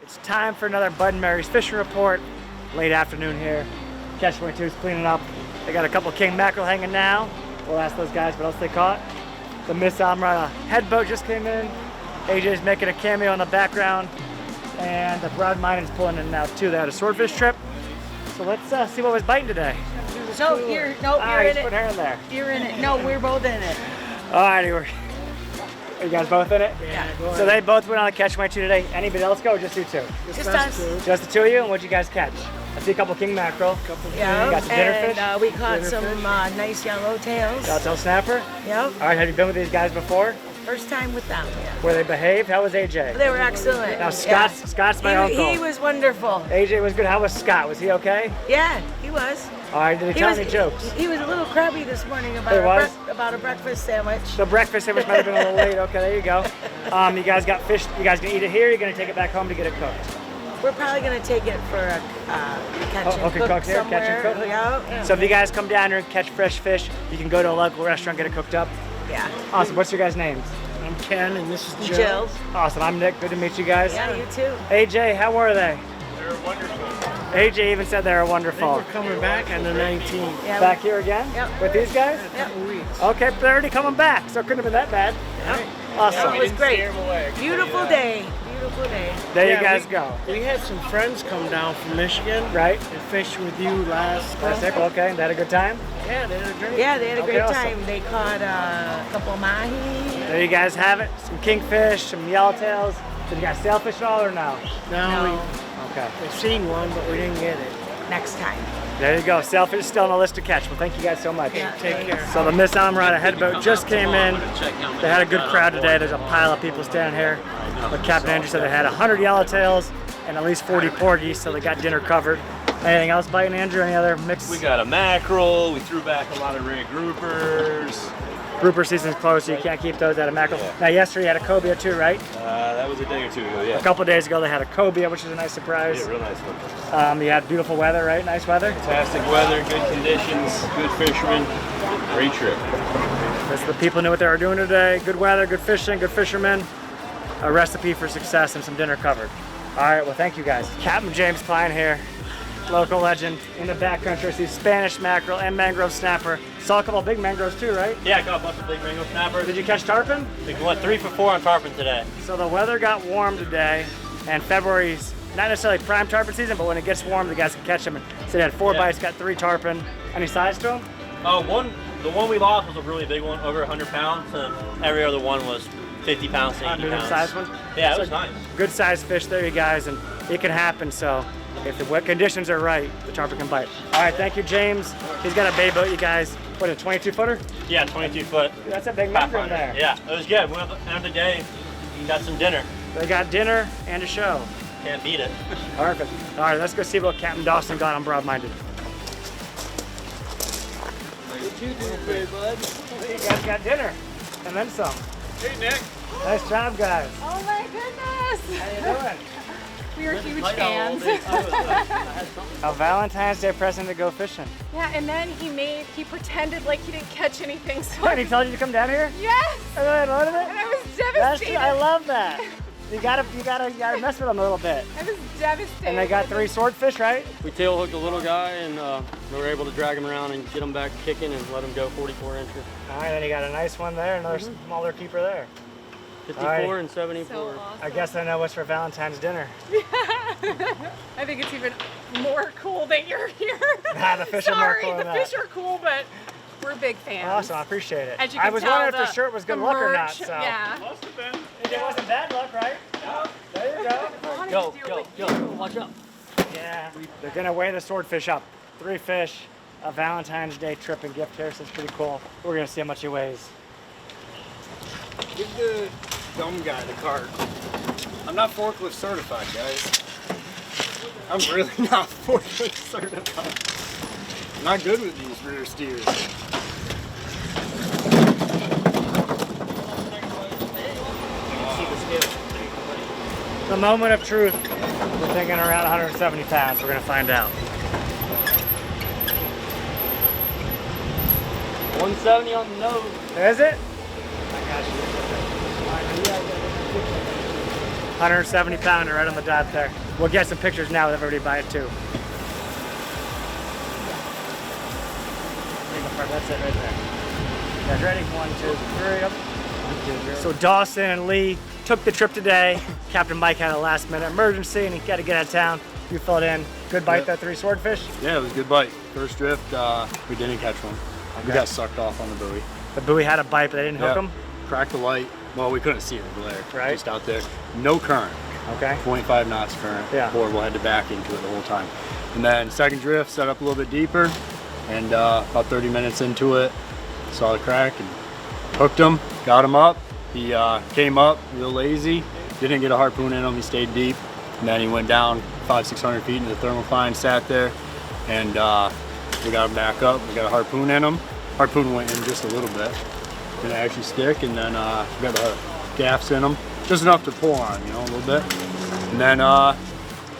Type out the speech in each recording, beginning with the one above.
It's time for another Bud and Mary's fishing report. Late afternoon here. Catch 22 is cleaning up. They got a couple king mackerel hanging now. We'll ask those guys what else they caught. The Miss Marina head boat just came in. AJ's making a cameo in the background. And the broad-minded's pulling in now too. They had a swordfish trip. So let's see what was biting today. No, you're in it. Put her in there. You're in it. No, we're both in it. Alrighty, are you guys both in it? Yeah. So they both went on a catch 22 today. Anybody else go or just you two? Just us. Just the two of you? And what'd you guys catch? I see a couple king mackerel. Yeah. You got some dinner fish? And we caught some nice yellow tails. Yellowtail snapper? Yep. Alright, have you been with these guys before? First time with them. Yeah. Were they behaved? How was AJ? They were excellent. Now Scott's my uncle. He was wonderful. AJ was good. How was Scott? Was he okay? Yeah, he was. Alright, did he tell any jokes? He was a little crabby this morning about a breakfast sandwich. The breakfast sandwich might have been a little late. Okay, there you go. You guys got fish. You guys gonna eat it here? Or you gonna take it back home to get it cooked? We're probably gonna take it for a catch and cook here, somewhere. Catch and cook. Yeah. So if you guys come down here and catch fresh fish, you can go to a local restaurant, get it cooked up. Yeah. Awesome. What's your guys' names? I'm Ken and this is Jill. Jill. Awesome. I'm Nick. Good to meet you guys. Yeah, you too. AJ, how were they? They were wonderful. AJ even said they were wonderful. We're coming back on the 19th. Yeah, Back here again? Yep. With these guys? A couple weeks. Okay, they're already coming back, so it couldn't have been that bad. Awesome. It was great. Beautiful day. Beautiful day. There you guys go. We had some friends come down from Michigan. Right? And fished with you last April. Okay, they had a good time? Yeah, they had a great Yeah, they had a great awesome. time. They caught a couple of mahi. There you guys have it. Some kingfish, some yellowtails. Did you guys sailfish at all or no? No. Okay. We've seen one, but we didn't get it. Next time. There you go. Sailfish is still on the list to catch. Well, thank you guys so much. Yeah. Take care. So the Miss Marina head boat just came in. They had a good crowd today. There's a pile of people standing here. But Captain Andrew said they had 100 yellowtails and at least 40 porgies, so they got dinner covered. Anything else biting, Andrew? Any other mix? We got a mackerel. We threw back a lot of red groupers. Grouper season's closed, so you can't keep those out of mackerel. Yeah. Now, yesterday you had a cobia too, right? That was a day or two ago, yeah. A couple days ago they had a cobia, which is a nice surprise. Yeah, real nice one. You had beautiful weather, right? Nice weather? Fantastic weather, good conditions, good fishermen, great trip. That's the people knew what they were doing today. Good weather, good fishing, good fishermen. A recipe for success and some dinner covered. All right, well, thank you guys. Captain James Klien here, local legend in the backcountry. See Spanish mackerel and mangrove snapper. Saw a couple big mangroves too, right? Yeah, I caught a bunch of big mango snappers. Did you catch tarpon? We went 3 for 4 on tarpon today. So the weather got warm today, and February's not necessarily prime tarpon season, but when it gets warm, the guys can catch them. So they had 4 bites, got 3 tarpon. Any size to them? The one we lost was a really big one, over 100 pounds, and every other one was 50 pounds to 80 pounds. Size ones? Yeah, it So was nice. Good sized fish there, you guys, and it can happen. So if the wet conditions are right, the tarpon can bite. All right, thank you, James. He's got a bay boat, you guys. What, a 22 footer? Yeah, 22 foot. That's a big mangrove there. Yeah, it was good. We went at the end of the day, got some dinner. They got dinner and a show. Can't beat it. Perfect. All right, let's go see what Captain Dawson got on Broad-Minded. What you do, big bud? You guys got dinner and then some. Hey, Nick. Nice job, guys. Oh my goodness! How you doing? We are huge fans. A Valentine's Day present to go fishing. Yeah, and then he pretended like he didn't catch anything. So What, he told you to come down here? yes! And then I loaded it? And I was That's, devastated. I love that. You gotta mess with them a little bit. I was devastated. And they got 3 swordfish, right? We tail hooked a little guy and we were able to drag him around and get him back kicking and let him go 44 inches. All right, then you got a nice one there, another smaller keeper there. 54 right. and 74. So awesome. I guess I know what's for Valentine's dinner. I think it's even more cool that you're here. Ah, the fish are more Sorry, cool than the that. fish are cool, but we're big fans. Awesome, I appreciate it. As you can I was tell, wondering if the shirt was good the luck or not. merch, So. Yeah. Must have been. It wasn't bad luck, right? No. There you go. Go, watch out. Yeah. They're gonna weigh the swordfish up. 3 fish, a Valentine's Day trip and gift here, so it's pretty cool. We're gonna see how much he weighs. Give the dumb guy the cart. I'm not forklift certified, guys. I'm really not forklift certified. I'm not good with these rear steers. The moment of truth. We're thinking around 170 pounds. We're gonna find out. 170 on the nose. Is it? 170 pounder right on the dot there. We'll get some pictures now with everybody by it too. That's it right there. You guys ready? 1, 2, 3. Up. So Dawson and Lee took the trip today. Captain Mike had a last minute emergency and he got to get out of town. You filled in. Good bite, that 3 swordfish? Yeah, it was a good bite. First drift, we didn't catch one. Okay. We got sucked off on the buoy. The buoy had a bite, but they didn't hook them? Cracked the light. Well, we couldn't see it, the glare. Right. Just out there. No current. Okay. 25 knots current. Yeah. Horrible, had to back into it the whole time. And then second drift, set up a little bit deeper. And about 30 minutes into it, saw the crack and hooked him, got him up. He came up real lazy, didn't get a harpoon in him, he stayed deep. And then he went down 500-600 feet into the thermocline, sat there, and we got him back up. We got a harpoon in him. Harpoon went in just a little bit, didn't actually stick, and then we got the gaffs in him, just enough to pull on, you know, a little bit. And then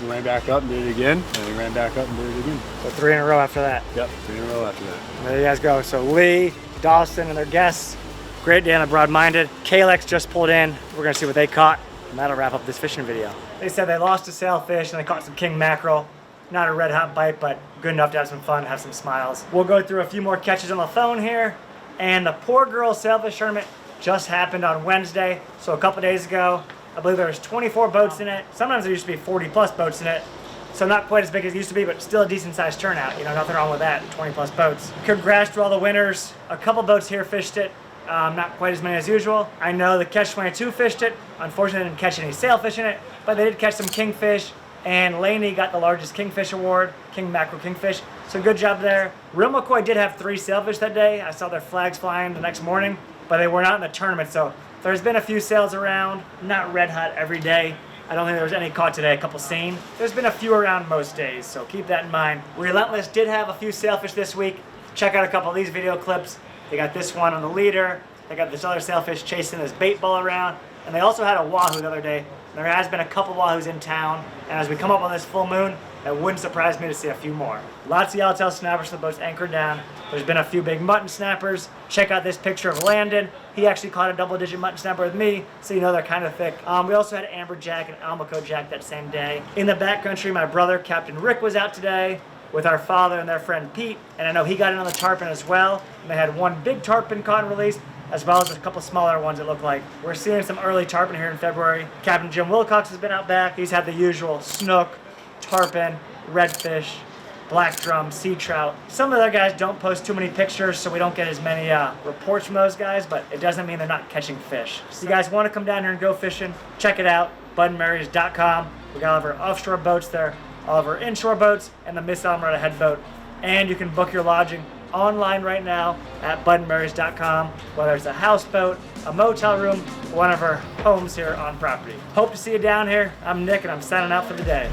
we ran back up and did it again, and we ran back up and did it again. So 3 in a row after that. Yep, 3 in a row after that. There you guys go. So Lee, Dawson, and their guests. Great day on the Broad-Minded. Kalex just pulled in. We're gonna see what they caught, and that'll wrap up this fishing video. They said they lost a sailfish and they caught some king mackerel. Not a red hot bite, but good enough to have some fun, have some smiles. We'll go through a few more catches on the phone here. And the Poor Girls Sailfish Tournament just happened on Wednesday. So a couple days ago, I believe there was 24 boats in it. Sometimes there used to be 40 plus boats in it. So not quite as big as it used to be, but still a decent sized turnout. You know, nothing wrong with that, 20 plus boats. Congrats to all the winners. A couple boats here fished it. Not quite as many as usual. I know the Catch 22 fished it. Unfortunately, they didn't catch any sailfish in it, but they did catch some kingfish. And Laney got the largest kingfish award, king mackerel kingfish. So good job there. Real McCoy did have 3 sailfish that day. I saw their flags flying the next morning, but they were not in the tournament. So there's been a few sails around, not red hot every day. I don't think there was any caught today, a couple seen. There's been a few around most days, so keep that in mind. Relentless did have a few sailfish this week. Check out a couple of these video clips. They got this one on the leader. They got this other sailfish chasing this bait ball around. And they also had a wahoo the other day. There has been a couple wahoos in town. And as we come up on this full moon, it wouldn't surprise me to see a few more. Lots of yellowtail snappers, the boat's anchored down. There's been a few big mutton snappers. Check out this picture of Landon. He actually caught a double-digit mutton snapper with me, so you know they're kind of thick. We also had amberjack and almaco jack that same day. In the backcountry, my brother, Captain Rick, was out today with our father and their friend Pete, and I know he got in on the tarpon as well. And they had one big tarpon caught and released, as well as a couple smaller ones it looked like. We're seeing some early tarpon here in February. Captain Jim Wilcox has been out back. He's had the usual snook, tarpon, redfish, black drum, sea trout. Some of the other guys don't post too many pictures, so we don't get as many reports from those guys, but it doesn't mean they're not catching fish. So you guys want to come down here and go fishing, check it out, budandmarys.com. We got all of our offshore boats there, all of our inshore boats, and the Miss Almerada head boat. And you can book your lodging online right now at budandmarys.com, whether it's a houseboat, a motel room, or one of our homes here on property. Hope to see you down here. I'm Nick, and I'm signing out for the day.